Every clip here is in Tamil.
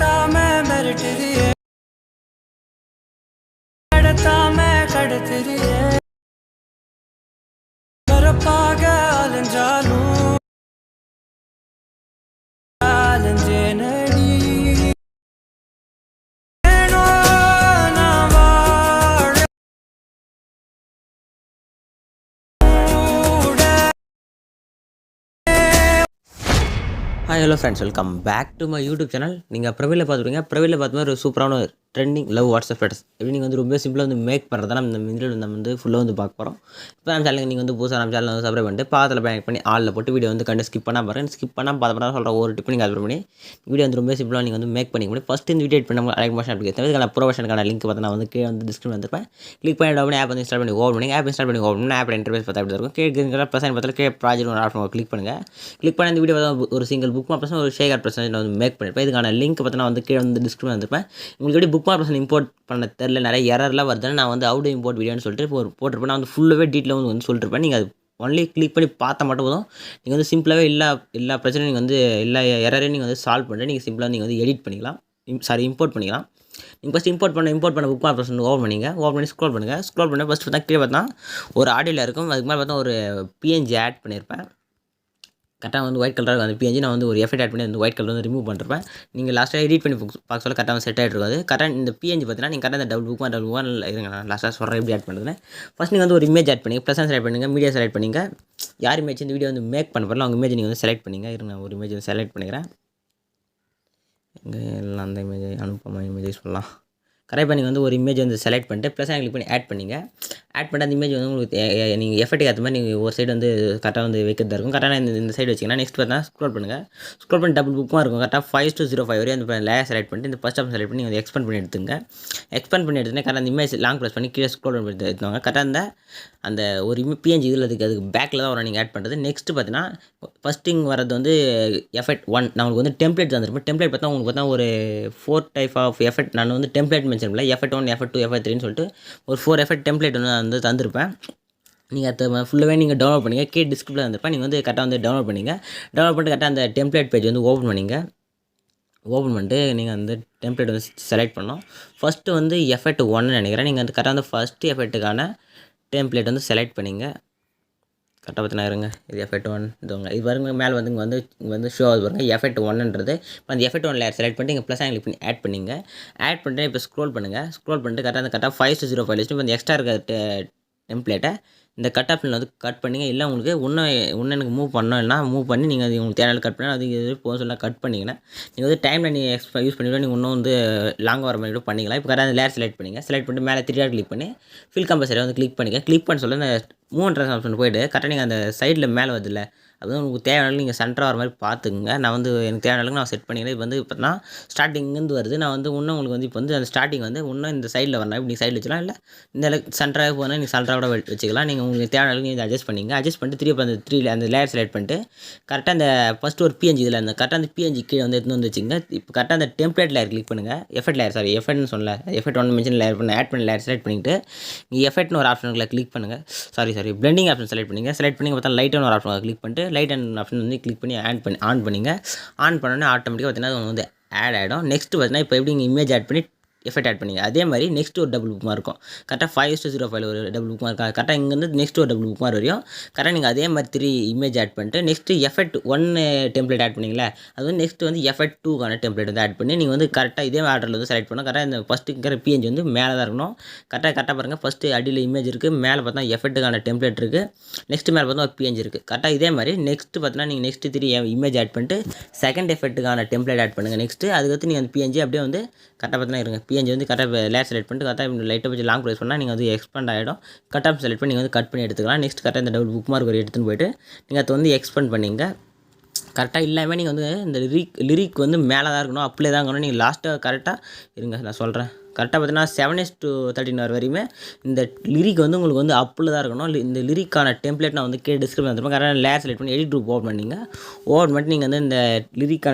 veratturiye veratturiye varapaga alanjalu alanjenadi Hi hello friends, welcome back to my YouTube channel. நீங்கள் ப்ரொஃபைலில் பார்த்துருங்க. ப்ரொஃபைலில் பார்த்துமே ஒரு சூப்பரான ட்ரெண்டிங் லவ் வாட்ஸ்அப் ஸ்டேட்டஸ் எப்படி நீங்கள் வந்து ரொம்ப சிம்பிளாக வந்து மேக் பண்ணுறதா நம்ம இந்த வீடியோவில் நம்ம வந்து ஃபுல்லாக வந்து பார்க்க போகிறோம். இப்போ நம்ம சேனலுக்கு நீங்கள் வந்து புதுசாக நம்ம சேனல் வந்து சப்ஸ்கிரைப் பண்ணிட்டு பாத்தில் பேக் பண்ணி ஆளில் போட்டு வீடியோ வந்து கண்டு ஸ்கிப் பண்ணால் பாருங்கள். ஸ்கிப் பண்ணால் பார்த்து சொல்கிற ஒரு டிப் நீங்கள் அப்ளை பண்ணி வீடியோ வந்து ரொம்ப சிம்பிளாக நீங்கள் வந்து மேக் பண்ணிக்க முடியும். ஃபஸ்ட்டு இந்த வீடியோ எட் பண்ண அலைக் மோஷன் அப்ளிகேஷன் இதுக்கான ப்ரொஃபஷனுக்கான லிங்க் பார்த்து நான் வந்து கீழே வந்து டிஸ்கிரிப்ஷன் வந்துருப்பேன். கிளிக் பண்ணி டவுன் ஆப் வந்து இன்ஸ்டால் பண்ணி ஓப்பன் பண்ணி ஆப் இன்ஸ்டால் பண்ணி ஓப்பன் பண்ணி ஆப் இன்டர்ஃபேஸ் பார்த்தா அப்படி இருக்கும். கேட்குற ப்ளஸ் பார்த்தாலும் கே ப்ராஜெக்ட் ஒரு ஆப்ஷன் கிளிக் பண்ணுங்கள். கிளிக் பண்ணி இந்த வீடியோ ஒரு சிங்கிள் புக் மார்க் ஒரு ஷேர் பிரசன்ட் வந்து மேக் பண்ணியிருப்பேன். இதுக்கான லிங்க் பார்த்தா வந்து கீழே வந்து டிஸ்கிரிப்ஷன் வந்துருப்பேன். உங்களுக்கு எப்படி புக் மார்க் பிரசன்ட் இம்போர்ட் பண்ண தெரில நிறைய எரர்லாம் வருதுன்னு நான் வந்து அவுட் இம்போர்ட் வீடியோன்னு சொல்லிட்டு இப்போ போட்டிருப்பேன். நான் வந்து ஃபுல்லாகவே டீட்டெயில் வந்து சொல்லிருப்பேன். நீங்கள் அது ஒன்லி கிளிக் பண்ணி பார்த்தா மட்டும் போதும். நீங்கள் வந்து சிம்பிளாகவே எல்லா பிரச்சனையும் நீங்கள் வந்து எல்லா எரரையும் நீங்கள் வந்து சால்வ் பண்ணிட்டு நீங்கள் சிம்பிளாக நீங்கள் வந்து எடிட் பண்ணிக்கலாம். இம்போர்ட் பண்ணிக்கலாம். நீங்கள் ஃபஸ்ட் இம்போர்ட் பண்ண புக் மார்க் பிரசன்ட் ஓப்பன் பண்ணிங்க. ஓப்பன் பண்ணி ஸ்க்ரோல் பண்ணுங்கள். ஸ்க்ரோல் பண்ணி ஃபஸ்ட் பார்த்தா கீழே பார்த்தா ஒரு ஆடியோவில் இருக்கும். அதுக்கு மேலே பார்த்தா ஒரு பிஎன்ஜி ஆட் பண்ணியிருப்பேன். கரெக்டாக வந்து ஒயிட் கலராக அந்த பிஎன்ஜி நான் வந்து ஒரு எஃபெக்ட் ஆட் பண்ணி அந்த ஒயிட் கலர் வந்து ரிமூவ் பண்ணிருப்பேன். நீங்கள் லாஸ்ட்டாக எடிட் பண்ணி பார்க்க சொல்ல கரெக்டாக செட் ஆகிட்டு இருக்காது. கரெக்டாக இந்த பிஎன்ஜி பார்த்தீங்கன்னா நீங்கள் கரெக்டாக இந்த டபுள் புக் இருங்க நான் லாஸ்ட்டாக சொல்கிறேன் எப்படி ஆட் பண்ணுறதுன்னு. ஃபஸ்ட் நீங்கள் வந்து ஒரு இமேஜ் ஆட் பண்ணிங்க. ப்ளஸ் செலக்ட் பண்ணுங்கள். மீடியா செலக்ட் பண்ணிங்க. யார் இமேஜ் இந்த வீடியோ வந்து மேக் பண்ண போகிறோம் அவங்க இமேஜ் நீங்கள் வந்து செலக்ட் பண்ணிங்க. இருங்க ஒரு இமேஜ் வந்து செலக்ட் பண்ணிக்கிறேன். இங்கே எல்லாம் அந்த இமேஜ் அனுப்பமா இமேஜ் சொல்லலாம். கரெக்டாக நீங்கள் வந்து ஒரு இமேஜ் வந்து செலக்ட் பண்ணிட்டு ப்ளஸ் கிளிக் பண்ணி ஆட் பண்ணிங்க. ஆட் பண்ணிட்டு அந்த இமேஜ் வந்து உங்களுக்கு நீங்கள் எஃபெக்ட்டுக்கு ஏற்ற மாதிரி நீங்கள் ஒரு சைடு வந்து கரெக்டாக வந்து வைக்கிறதா இருக்கும். கரெக்டாக இந்த சைடு வச்சிங்கன்னா நெக்ஸ்ட் பார்த்தா ஸ்க்ரோல் பண்ணுங்கள். ஸ்க்ரோல் பண்ணி டபுள் புக்கும் இருக்கும். கரெக்டாக 5:05 வரையும் அந்த லேயர் செலக்ட் பண்ணிட்டு இந்த ஃபஸ்ட் ஆப்ஷன் செலக்ட் பண்ணி நீங்கள் எக்ஸ்பெண்ட் பண்ணி எடுத்துங்க. எக்ஸ்பெண்ட் பண்ணி எடுத்துனா கரெக்டாக அந்த இமேஜ் லாங் ப்ரெஸ் பண்ணி கீழே ஸ்க்ரோல் பண்ணி எடுத்துவாங்க. கரெக்டாக அந்த ஒரு பிஎன்ஜி இதில் அதுக்கு பேக்கில் தான் வரும் நீங்கள் ஆட் பண்ணுறது. நெக்ஸ்ட்டு பார்த்தீங்கன்னா ஃபஸ்ட்டிங் வரது வந்து எஃபெக்ட் 1 நான் உங்களுக்கு வந்து டெம்ப்ளேட் தந்துருப்பேன். டெம்ப்ளேட் பார்த்தா உங்களுக்கு பார்த்தா ஒரு 4 டைப் ஆஃப் எஃபெக்ட் நான் வந்து டெம்ப்ளேட் மென்ஷன் பண்ணல. எஃபெக்ட் 1 எஃபெக்ட் 2 எஃபெக்ட் 3ன்னு சொல்லிட்டு ஒரு 4 எஃபெக்ட் டெம்ப்ளேட் வந்து தந்திருப்பேன். நீங்கள் அதை ஃபுல்லாகவே நீங்கள் டவுன்லோட் பண்ணிங்க. டிஸ்கிரிப்ஷனில் வந்துருப்பேன். நீங்கள் வந்து கரெக்டாக வந்து டவுன்லோட் பண்ணிங்க. டவுன்லோட் பண்ணிட்டு கரெக்டாக அந்த டெம்ப்ளேட் பேஜ் வந்து ஓப்பன் பண்ணிங்க. ஓப்பன் பண்ணிட்டு நீங்கள் அந்த டெம்ப்ளேட் வந்து செலக்ட் பண்ணோம். ஃபஸ்ட்டு வந்து எஃபெக்ட் 1 நினைக்கிறேன். நீங்கள் வந்து கரெக்டாக அந்த ஃபஸ்ட்டு எஃபெக்ட்டுக்கான டெம்ப்ளேட் வந்து செலக்ட் பண்ணிங்க. கரெக்டாக பார்த்தினா இருங்க இது எஃபெக்ட் 1 இதுங்க இது பாருங்க மேலே வந்து இங்கே வந்து ஷோ ஆகுது பாருங்கள் எஃபெக்ட் 1ன்றது. இப்போ அந்த எஃபெக்ட் 1 லேயர் செலக்ட் பண்ணிட்டு இங்கே ப்ளஸ் கிளிக் பண்ணி ஆட் பண்ணிங்க. ஆட் பண்ணிட்டு இப்போ ஸ்க்ரோல் பண்ணுங்கள். ஸ்க்ரோல் பண்ணிட்டு கரெக்டாக 5:05 லிஸ்ட்டு இப்போ இந்த எக்ஸ்ட்ரா இருக்க டெம்ப்ளேட்டை இந்த கட் ஆப்ஷனில் வந்து கட் பண்ணிங்க. இல்லை உங்களுக்கு இன்னும் எனக்கு மூவ் பண்ணோம் இல்லைனா மூவ் பண்ணி நீங்கள் அது உங்களுக்கு தேவையான கட் பண்ணால் அது இது போக சொல்ல கட் பண்ணிங்கன்னா நீங்கள் வந்து டைமில் நீங்கள் யூஸ் பண்ணிவிட்டு நீங்கள் இன்னும் வந்து லாங் வர மாதிரி பண்ணிக்கலாம். இப்போ கரெக்டாக அந்த லேயர் செலக்ட் பண்ணிங்க. செலக்ட் பண்ணிட்டு மேலே 3 கிளிக் பண்ணி ஃபில் கம்பல்சரி வந்து கிளிக் பண்ணிங்க. கிளிக் பண்ண சொல்ல இந்த மூவ் ஆப்ஷன் போய்ட்டு கரெக்டாக நீங்கள் அந்த சைடில் மேலே வருதுல்ல அது வந்து உங்களுக்கு தேவையான நீங்கள் சென்டராக வர மாதிரி பார்த்துக்குங்க. நான் வந்து எனக்கு தேவையான அளவுக்கு நான் செட் பண்ணிக்கிறேன். இப்போ வந்து பார்த்தீங்கன்னா ஸ்டார்டிங்லேருந்து வருது. நான் வந்து இன்னும் உங்களுக்கு வந்து இப்போ வந்து அந்த ஸ்டார்டிங் வந்து இன்னும் இந்த சைடில் வரணும். இப்படி சைடில் வச்சுக்கலாம். இல்லை இந்த சென்டராக போனால் நீங்கள் சென்டராக கூட வச்சுக்கலாம். நீங்கள் உங்களுக்கு தேவையான அளவுக்கு நீங்கள் அட்ஜஸ்ட் பண்ணிங்க. அட்ஜஸ்ட் பண்ணிட்டு திருப்பி அந்த லேயர் செலக்ட் பண்ணிட்டு கரெக்டாக அந்த ஃபஸ்ட்டு ஒரு பிஎன்ஜி இதில் அந்த கரெக்டாக அந்த பிஎன்ஜி கீழே வந்து எடுத்து வந்து வச்சுங்க. இப்போ கரெக்டாக அந்த டெம்ப்ளேட் லேயர் கிளிக் பண்ணுங்கள். எஃபெக்ட்னு சொல்லல எஃபெக்ட் 1 மென்ஷன் லேயர் பண்ணி ஆட் பண்ணி லேயர் செலக்ட் பண்ணிவிட்டு நீங்கள் எஃபெக்ட்னு ஒரு ஆப்ஷனில் கிளிக் பண்ணுங்கள். பிளெண்டிங் ஆப்ஷன் செலக்ட் பண்ணிங்க. செலக்ட் பண்ணி பார்த்தா லைட்டான ஒரு ஆப்ஷன் கிளிக் பண்ணிட்டு லைட் அண்ட் ஆப்ஷன் வந்து கிளிக் பண்ணி ஆன் பண்ணிங்க. ஆன் பண்ணோன்னே ஆட்டோமேட்டிக்காக பார்த்தீங்கன்னா வந்து ஆட் ஆகிடும். நெக்ஸ்ட் பார்த்தீங்கன்னா இப்போ எப்படி நீங்கள் இமேஜ் ஆட் பண்ணி எஃபெக்ட் ஆட் பண்ணிங்க. அதே மாதிரி நெக்ஸ்ட் ஒரு டபுள் புக் மார்க் இருக்கும். கரெக்டாக 5:05 ஒரு டபுள் புக் மார்க் கரெக்டாக இங்கேருந்து நெக்ஸ்ட் ஒரு டபுள் புக் மார்க் வரையும் கரெக்டாக நீங்கள் அதே மாதிரி 3 இமேஜ் ஆட் பண்ணிட்டு நெக்ஸ்ட்டு எஃபெக்ட் 1 டெம்ப்ளேட் ஆட் பண்ணிங்களே அது வந்து நெக்ஸ்ட் வந்து எஃபெக்ட் 2க்கான டெம்ப்ளேட் வந்து ஆட் பண்ணி நீங்கள் வந்து கரெக்டாக இதே ஆர்டரில் வந்து செலக்ட் பண்ணணும். கரெக்டாக இந்த ஃபஸ்ட்டுங்கிற பிஎன்ஜி வந்து மேலே தான் இருக்கணும். கரெக்டாக பாருங்கள் ஃபஸ்ட்டு அடியில் இமேஜ் இருக்குது. மேலே பார்த்தா எஃபெக்ட்டுக்கான டெம்ப்ளேட் இருக்குது. நெக்ஸ்ட் மேலே பார்த்தா ஒரு பிஎன்ஜி இருக்குது. கரெக்டாக இதே மாதிரி நெக்ஸ்ட்டு பார்த்தீங்கன்னா நீங்கள் நெக்ஸ்ட் 3 இமேஜ் ஆட் பண்ணிட்டு செகண்ட் எஃபெக்ட்டுக்கான டெம்ப்ளேட் ஆட் பண்ணுங்கள். நெக்ஸ்ட்டு அதுக்கடுத்து நீங்கள் அந்த பிஎன்ஜி அப்படியே வந்து கரெக்டாக பார்த்தீங்கன்னா இருங்க பிஎன்ஜி வந்து கரெக்டாக லேயர் செலக்ட் பண்ணிட்டு கரெக்டாக லைட்டாக வச்சு லாங் ப்ரெஸ் பண்ணால் நீங்கள் வந்து எக்ஸ்பெண்ட் ஆகிடும். கட் ஆஃப் செலக்ட் பண்ணி நீங்கள் வந்து கட் பண்ணி எடுத்துக்கலாம். நெக்ஸ்ட் கரெக்டாக இந்த டபுள் புக் மார்க் ஒரு எடுத்துன்னு போய்ட்டு நீங்கள் அதை வந்து எக்ஸ்பெண்ட் பண்ணிங்க. கரெக்டாக இல்லாமல் நீங்கள் வந்து இந்த லிரிக் வந்து மேலே தான் இருக்கணும். அப்படியே தான் இருக்கணும். நீங்கள் லாஸ்ட்டாக கரெக்டாக இருங்க நான் சொல்கிறேன். கரெக்டாக பார்த்தீங்கன்னா 7:13 வரையுமே இந்த லிரிக் வந்து உங்களுக்கு வந்து அப்பில் தான் இருக்கணும். இந்த லிரிக்கான டெம்ப்ளேட் நான் வந்து டிஸ்கிரிப்ஷன் வந்துருப்பேன். கரெக்டாக லேயர் செலக்ட் பண்ணி எடிட் குரூப் ஓப்பன் பண்ணிங்க. ஓப்பன் பண்ணிட்டு நீங்கள் வந்து இந்த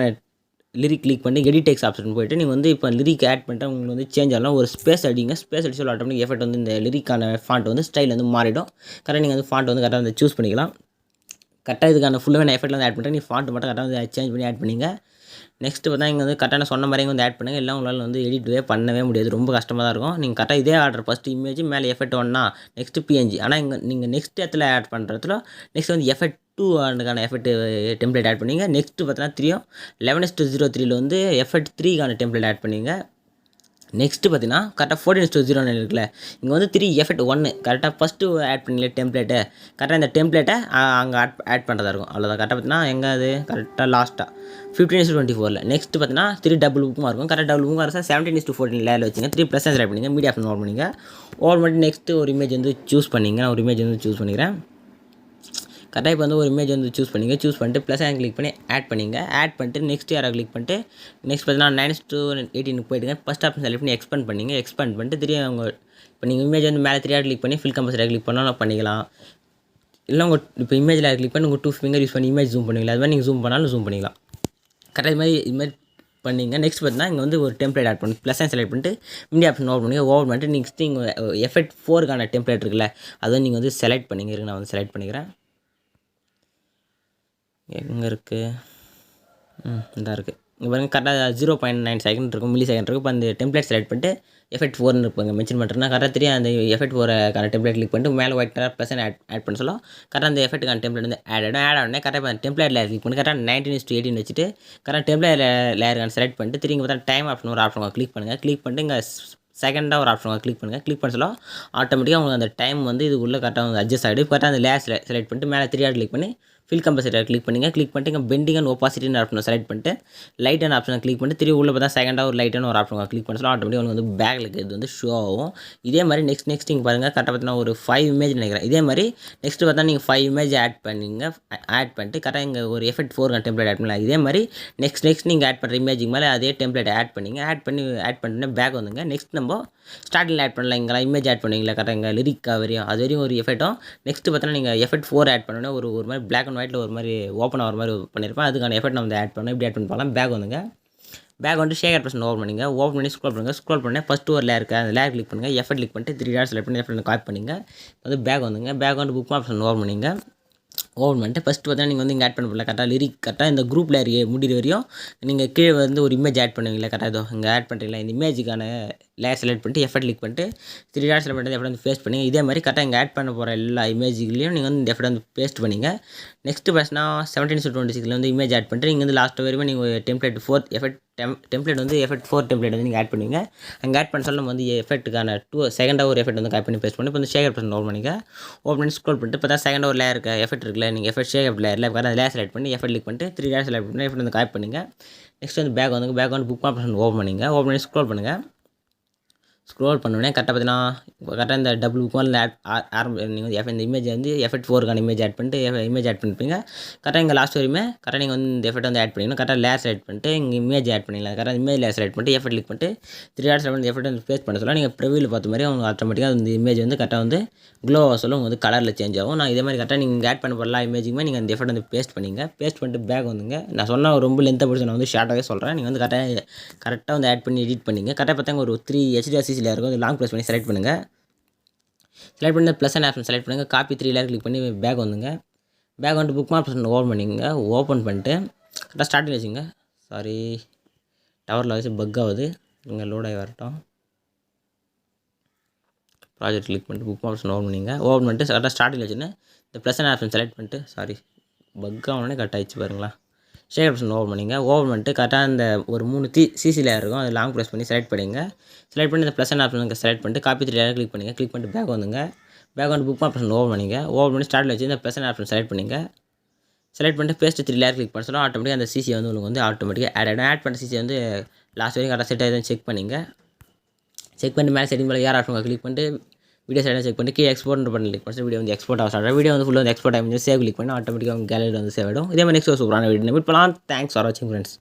லிரிக் கிளிக் பண்ணி எடிட் டெக்ஸ்ட் ஆப்ஷன் போய்ட்டு நீங்கள் வந்து இப்போ லிரிக் ஆட் பண்ணிட்டு உங்களுக்கு வந்து சேஞ்ச் ஆகலாம். ஒரு ஸ்பேஸ் அடிங்க. ஸ்பேஸ் அடிச்சு ஆட்டோமேட்டிக் எஃபெக்ட் வந்து இந்த லிரிக்கான ஃபாண்ட் வந்து ஸ்டைல் வந்து மாறிடும். கரெக்டாக நீங்கள் வந்து ஃபாண்ட் வந்து கரெக்டாக வந்து சூஸ் பண்ணிக்கலாம். கரெக்டாக இதுக்கான ஃபுல்லாக நான் எஃபெக்ட் வந்து ஆட் பண்ணிட்டு நீங்கள் ஃபாண்ட் மட்டும் கரெக்டாக வந்து சேஞ்ச் பண்ணி ஆட் பண்ணிங்க. நெக்ஸ்ட்டு பார்த்தா இங்கே வந்து கரெக்டாக சொன்ன மாதிரி வந்து ஆட் பண்ணுங்கள். இல்லை உங்களால் வந்து எடிட்டே பண்ணவே முடியாது, ரொம்ப கஷ்டமாக தான் இருக்கும். நீங்கள் கரெக்டாக இதே ஆர்டர் ஃபஸ்ட்டு இமேஜ் மேலே எஃபெக்ட் ஒன்னா நெக்ஸ்ட்டு பிஎன்ஜி. ஆனால் இங்கே நீங்கள் நெக்ஸ்ட் இடத்துல ஆட் பண்ணுறதுல நெக்ஸ்ட் வந்து எஃபெக்ட் 2 அதுக்கான எஃபெக்ட் டெம்ப்ளேட் ஆட் பண்ணிங்க. நெக்ஸ்ட்டு பார்த்தீங்கன்னா 3யும் 11:03 வந்து எஃபெக்ட் 3க்கான டெம்ப்ளேட் ஆட் பண்ணிங்க. நெக்ஸ்ட்டு பார்த்தீங்கன்னா கரெக்டாக 14:0 இருக்குல்ல, இங்கே வந்து 3 எஃபெக்ட் 1 கரெக்டாக ஃபஸ்ட்டு ஆட் பண்ணீங்களே டெம்ப்ளேட்டு, கரெக்டாக இந்த டெம்ப்ளேட்டை அங்கே ஆட் பண்ணுறதா இருக்கும். அவ்வளோதான். கரெக்டாக பார்த்தீங்கன்னா எங்கே அது கரெக்டாக லாஸ்ட்டாக 15:24 நெக்ஸ்ட்டு பார்த்தீங்கன்னா 3 டபுள் புக்குமா இருக்கும். கரெக்டாக டபுள் புக்காக இருந்தால் 17:14 லேயரில் வச்சுங்க. 3 ப்ளஸ் ஆட் பண்ணிங்க. மீடியா ஆப்ஷன் ஓவர் பண்ணிங்க. ஓவர் பண்ணிட்டு நெக்ஸ்ட்டு ஒரு இமேஜ் வந்து சூஸ் பண்ணிங்க. நான் ஒரு இமேஜ் வந்து சூஸ் பண்ணிக்கிறேன். கரெக்டாக இப்போ வந்து ஒரு இமேஜ் வந்து சூஸ் பண்ணிங்க. சூஸ் பண்ணிட்டு ப்ளஸ் கிளிக் பண்ணி ஆட் பண்ணிங்க. ஆட் பண்ணிட்டு நெக்ஸ்ட் யாரை கிளிக் பண்ணிட்டு நெக்ஸ்ட் பார்த்தீங்கன்னா 9:18 போய்ட்டுங்க. ஃபஸ்ட் ஆப்ஷன் செலக்ட் பண்ணி எக்ஸ்பேண்ட் பண்ணிங்க. எக்ஸ்பேண்ட் பண்ணிட்டு திரும்பி அவங்க இப்போ நீங்கள் இமேஜ் வந்து மேலே 3 கிளிக் பண்ணி ஃபில் கம்பல்சரி கிளிக் பண்ணாலும் பண்ணிக்கலாம். இல்லை உங்கள் இப்போ இமேஜில் கிளிக் பண்ணி உங்கள் 2 ஃபிங்கர் யூஸ் பண்ணி இமேஜ் ஜூம் பண்ணிக்கலாம். அது மாதிரி நீங்கள் ஜூம் பண்ணாலும் ஜூம் பண்ணிக்கலாம். கரெக்டாக இது மாதிரி பண்ணிங்க. நெக்ஸ்ட் பார்த்தீங்கன்னா இங்கே வந்து ஒரு டெம்ப்ளேட் ஆட் பண்ணி ப்ளஸ் செலக்ட் பண்ணிட்டு மீடியா ஆப்ஷன் ஓவர் பண்ணிங்க. ஓவர் பண்ணிட்டு நெக்ஸ்ட் இங்கே எஃபெக்ட் 4க்கான டெம்ப்ளேட் இருக்குல்ல, அதை நீங்கள் வந்து செலக்ட் பண்ணிங்க. நான் வந்து செலக்ட் பண்ணிக்கிறேன். எங்கே இருக்குது? இந்த இருக்குது. இங்கே பாருங்கள் கரெக்டாக 0.9 செகண்ட் இருக்கும், மில்லி செகண்ட் இருக்கும். இப்போ அந்த டெம்ப்ளேட் செலக்ட் பண்ணிட்டு எஃபெக்ட் 4ன்னு இருப்பாங்க மென்ஷன் பண்ணுறேன்னா கரெக்டாக தெரியும். அந்த எஃபெக்ட் 4க்கான டெம்ப்ளேட் கிளிக் பண்ணிட்டு மேலே ஒயிட் கலர் ப்ளஸ் ஆட் பண்ண சொல்லும். கரெக்டாக அந்த எஃபெக்ட்டுக்கான டெம்ப்ளேட் வந்து ஆட் ஆனே கரெக்டாக அந்த டெம்ப்ளேட் லேயர் கிளிக் பண்ணி கரெக்டாக 19:18 வச்சுட்டு கரெக்டாக டெம்ப்ளேட் லேயருக்கான செலக்ட் பண்ணிட்டு திரும்பி பார்த்தா டைம் ஆப்ஷன் ஒரு ஆப்ஷன் கிளிக் பண்ணுங்கள். கிளிக் பண்ணிட்டு இங்கே செகண்டாக ஒரு ஆப்ஷன் கிளிக் பண்ணுங்கள். கிளிக் பண்ண சொல்ல ஆட்டோமேட்டிக்காக உங்களுக்கு அந்த டைம் வந்து இது உள்ளே கரெக்டாக வந்து அட்ஜஸ்ட் ஆகிடும். கரெக்டாக அந்த லேயர் செலக்ட் பண்ணிட்டு மேலே 3 கிளிக் பண்ணி ஃபில் கம்பல்சரி கிளிக் பண்ணிங்க. கிளிக் பண்ணிட்டு இங்கே பெண்டிங் அண்ட் ஒப்பாசிட்டின்னு ஆப்ஷனை செலக்ட் பண்ணிட்டு லைட் அண்ட் ஆப்ஷனை கிளிக் பண்ணிட்டு திரும்பி உள்ள பார்த்தா செகண்டாக ஒரு லைட்டான ஒரு ஆப்ஷன் கிளிக் பண்ண சொல்ல ஆட்டோமேட்டிக்காக உங்களுக்கு வந்து பேக்கில் இது வந்து ஷோ ஆகும். இதே மாதிரி நெக்ஸ்ட் இங்கே பாருங்கள் கரெக்டாக பார்த்தீங்கன்னா ஒரு 5 இமேஜ் நினைக்கிறேன். இதே மாதிரி நெக்ஸ்ட்டு பார்த்தா நீங்கள் 5 இமேஜ் ஆட் பண்ணிங்க. ஆட் பண்ணிட்டு கரெக்டாக இங்கே ஒரு எஃபெக்ட் 4 டெம்ப்ளேட் ஆட் பண்ணலாம். இதே மாதிரி நெக்ஸ்ட் நீங்கள் ஆட் பண்ணுற இமேஜுக்கு மேலே அதே டெம்ப்ளேட் ஆட் பண்ணிங்க. ஆட் பண்ணிட்டு பேக் வந்துங்க. நெக்ஸ்ட் நம்ம ஸ்டார்டிங்கில் ஆட் பண்ணலாம். இங்கெல்லாம் இமேஜ் ஆட் பண்ணுவீங்களா கரெக்டாக இங்கே லிரிக்காக வரையும் அது வரையும் ஒரு எஃபெக்ட்டும். நெக்ஸ்ட்டு பார்த்தீங்கன்னா நீங்கள் எஃபெக்ட் 4 ஆட் பண்ணோன்னா ஒரு மாதிரி பிளாக் அண்ட் ஒயிட்டில் ஒரு மாதிரி ஓப்பன் ஆகிற மாதிரி பண்ணியிருப்பேன். அதுக்கான எஃபெக்ட் நம்ம ஆட் பண்ணோம். இப்படி ஆட் பண்ணி பார்க்கலாம். பேக் வந்துங்க. பேக் வந்து ஷேர் பர்சன் ஓவர் பண்ணிங்க. ஓப்பன் பண்ணி ஸ்க்ரோல் பண்ணி ஃபஸ்ட்டு ஒரு லேயர் இருக்குது, அந்த லேயர் கிளிக் பண்ணுங்கள். எஃபெக்ட் கிளிக் பண்ணிட்டு 3 டாட் செலக்ட் பண்ணி எஃபெக்ட் காப்பி பண்ணிங்க. வந்து பேக் வந்துங்க. பேக் வந்து புக் ஆப்ஷன் ஓவர் பண்ணிங்க. ஓப்பன் பண்ணிட்டு ஃபஸ்ட்டு பார்த்தா நீங்கள் வந்து இங்கே ஆட் பண்ண போகல கரெக்டாக லிரிக் கரெக்டாக இந்த குரூப்பில் முடிகிற வரையும் நீங்கள் கீழே வந்து ஒரு இமேஜ் ஆட் பண்ணுவீங்களா கரெக்டாக இதோ இங்கே ஆட் பண்ணுறீங்களா இந்த இமேஜுக்கான லேயர் செலக்ட் பண்ணிட்டு எஃபெக்ட் கிளிக் பண்ணிட்டு 3 டாட் செலக்ட் பண்ணிட்டு எஃபெக்ட் வந்து பேஸ்ட் பண்ணிங்க. இதே மாதிரி கரெக்டாக இங்கே ஆட் பண்ண போகிற எல்லா இமேஜுகளையும் நீங்கள் வந்து இந்த எஃபெக்ட் வந்து பேஸ்ட் பண்ணிங்க. நெக்ஸ்ட்டு பார்த்தீங்கன்னா 17:26 வந்து இமேஜ் ஆட் பண்ணிட்டு இங்கே வந்து லாஸ்ட் வரைக்கும் நீங்கள் டெம்ப்ளேட் 4 எஃபெக்ட் டெம்ப்ளேட் வந்து எஃபெக்ட் 4 டெம்ப்ளேட் வந்து நீங்கள் ஆட் பண்ணுவீங்க. அங்கே ஆட் பண்ண சொல்ல நம்ம வந்து எஃபெக்ட்டுக்கான 2 செகண்டாக ஒரு எஃபெக்ட் வந்து காப்பி பண்ணி பேஸ்ட் பண்ணி இப்போ வந்து ஷேர் பர்சன் ஓவர் பண்ணிங்க. ஓப்பன் பண்ணி ஸ்க்ரோல் பண்ணிட்டு பார்த்தா செகண்ட் ஒரு லேயர் இருக்க எஃபெக்ட் இருக்குல்ல, நீங்கள் எஃபெக்ட் ஷேர் லேயரில் அந்த லேயர் செலக்ட் பண்ணி எஃபெக்ட் கிளிக் பண்ணிட்டு 3 டாட் செலக்ட் பண்ணி எஃபெக்ட் வந்து காப்பி பண்ணுங்க. நெக்ஸ்ட் வந்து பேக் வந்து புக் ஆப்ஷன் ஓப்பன் பண்ணிங்க. ஓப்பன் பண்ணி ஸ்க்ரோல் பண்ணுங்கள். ஸ்க்ரோல் பண்ணோடனே கரெக்டாக பார்த்தீங்கன்னா கரெக்டாக இந்த டபுள் புக் நீங்கள் வந்து இந்த இமேஜ் வந்து எஃபெக்ட் 4க்கான இமேஜ் ஆட் பண்ணிட்டு இமேஜ் ஆட் பண்ணிப்பீங்க. கரெக்டாக இங்கே லாஸ்ட் வரையுமே கரெக்டாக நீங்கள் வந்து இந்த எஃபெக்ட் வந்து ஆட் பண்ணிக்கணும். கரெக்டாக லேயர் செலக்ட் பண்ணிட்டு இங்கே இமேஜ் ஆட் பண்ணிக்கலாம். கரெக்டாக இமேஜ் லேயர் செலக்ட் பண்ணிட்டு எஃபெக்ட் கிளிக் பண்ணிட்டு 3 டாட் செலக்ட் பண்ணி எஃபெக்ட் வந்து பேஸ்ட் பண்ண சொல்ல நீங்கள் ப்ரிவியூவில் பார்த்த மாதிரி அவங்க ஆட்டோமேட்டிக்காக இந்த இமேஜ் வந்து கரெக்டாக வந்து க்ளோ ஆக சொல்ல உங்களுக்கு வந்து கலரில் சேஞ்ச் ஆகும். நான் இதே மாதிரி கரெக்டாக நீங்கள் ஆட் பண்ண எல்லா இமேஜுக்குமே நீங்கள் அந்த எஃபெக்ட் வந்து பேஸ்ட் பண்ணிங்க. பேஸ்ட் பண்ணிட்டு பேக் வந்துங்க. நான் சொன்னால் ரொம்ப லென்த்தாக பிடிச்சி நான் வந்து ஷார்ட்டாகவே சொல்கிறேன். நீங்கள் வந்து கரெக்டாக வந்து ஆட் பண்ணி எடிட் பண்ணிங்க. கரெக்டாக பார்த்தாங்க ஒரு 3 HDRCC லேயர் இருக்கும். அது லாங் ப்ரெஸ் பண்ணி செலக்ட் பண்ணுங்கள். செலக்ட் பண்ணி ப்ளஸ் அண்ட் ஆப்ஷன் செலக்ட் பண்ணுங்கள். காப்பி 3 லேயர் கிளிக் பண்ணி பேக் வந்துங்க. பேக் வந்துட்டு புக் ஆப்ஷன் ஓப்பன் பண்ணிங்க. ஓப்பன் பண்ணிட்டு கரெக்டாக ஸ்டார்டிங் வச்சுங்க. சாரி டவரில் வச்சு பக் ஆகுது. இங்கே லோட் ஆகி வரட்டும். ப்ராஜெக்ட் கிளிக் பண்ணிட்டு புக் ஆப்ஷன் ஓப்பன் பண்ணிங்க. ஓப்பன் பண்ணிட்டு கரெக்டாக ஸ்டார்டிங் வச்சுன்னு இந்த ப்ளஸ் அண்ட் ஆப்ஷன் செலக்ட் பண்ணிட்டு பக் ஆகணுன்னே கரெக்ட் ஆகிடுச்சு பாருங்களா. ஷேர் ஆப்ஷன் ஓப்பன் பண்ணிங்க. ஓப்பன் பண்ணிட்டு கரெக்டாக இந்த ஒரு 3 சிசி லேயர் இருக்கும். அது லாங் ப்ரெஸ் பண்ணி செலக்ட் பண்ணிங்க. செலக்ட் பண்ணி இந்த ப்ளஸ் அண்ட் ஆப்ஷன் செலக்ட் பண்ணிட்டு காப்பி 3 லேயர் கிளிக் பண்ணிங்க. கிளிக் பண்ணிட்டு பேக் வந்துங்க. பேக் வந்து புக் ஆப்ஷன் ஓப்பன் பண்ணிங்க. ஓப்பன் பண்ணி ஸ்டார்ட்டில் வச்சு இந்த ப்ளஸ் அண்ட் ஆப்ஷன் செலக்ட் பண்ணிங்க. செலக்ட் பண்ணிட்டு பேஸ்ட் 3 லேயர் கிளிக் பண்ண சொல்ல ஆட்டோமேட்டிக்காக அந்த சிசி வந்து உங்களுக்கு வந்து ஆட்டோமேட்டிக்காக ஆட் பண்ண சிசி வந்து லாஸ்ட் வரைக்கும் கரெக்டாக செட் ஆகிடும் செக் பண்ணிங்க. செக் பண்ணிட்டு மேலே செட்டிங் மேலே ஆப்ஷன் கிளிக் பண்ணிட்டு வீடியோ சைடாக செக் பண்ணிட்டு எக்ஸ்போர்ட் பண்ணி கிளிக் பண்ணி வீடியோ வந்து எக்ஸ்போர்ட் ஆகும். வீடியோ வந்து ஃபுல்லாக வந்து எக்ஸ்போர்ட் ஆகி சேவ் கிளிக் பண்ணி ஆட்டோமேட்டிக்காக கேலரி வந்து சேவ் ஆகிடும். இதே மாதிரி நெக்ஸ்ட் சூப்பரான வீடியோ மீட் பண்ணலாம். தேங்க்ஸ் ஃபார் வாட்சிங் ஃப்ரெண்ட்ஸ்.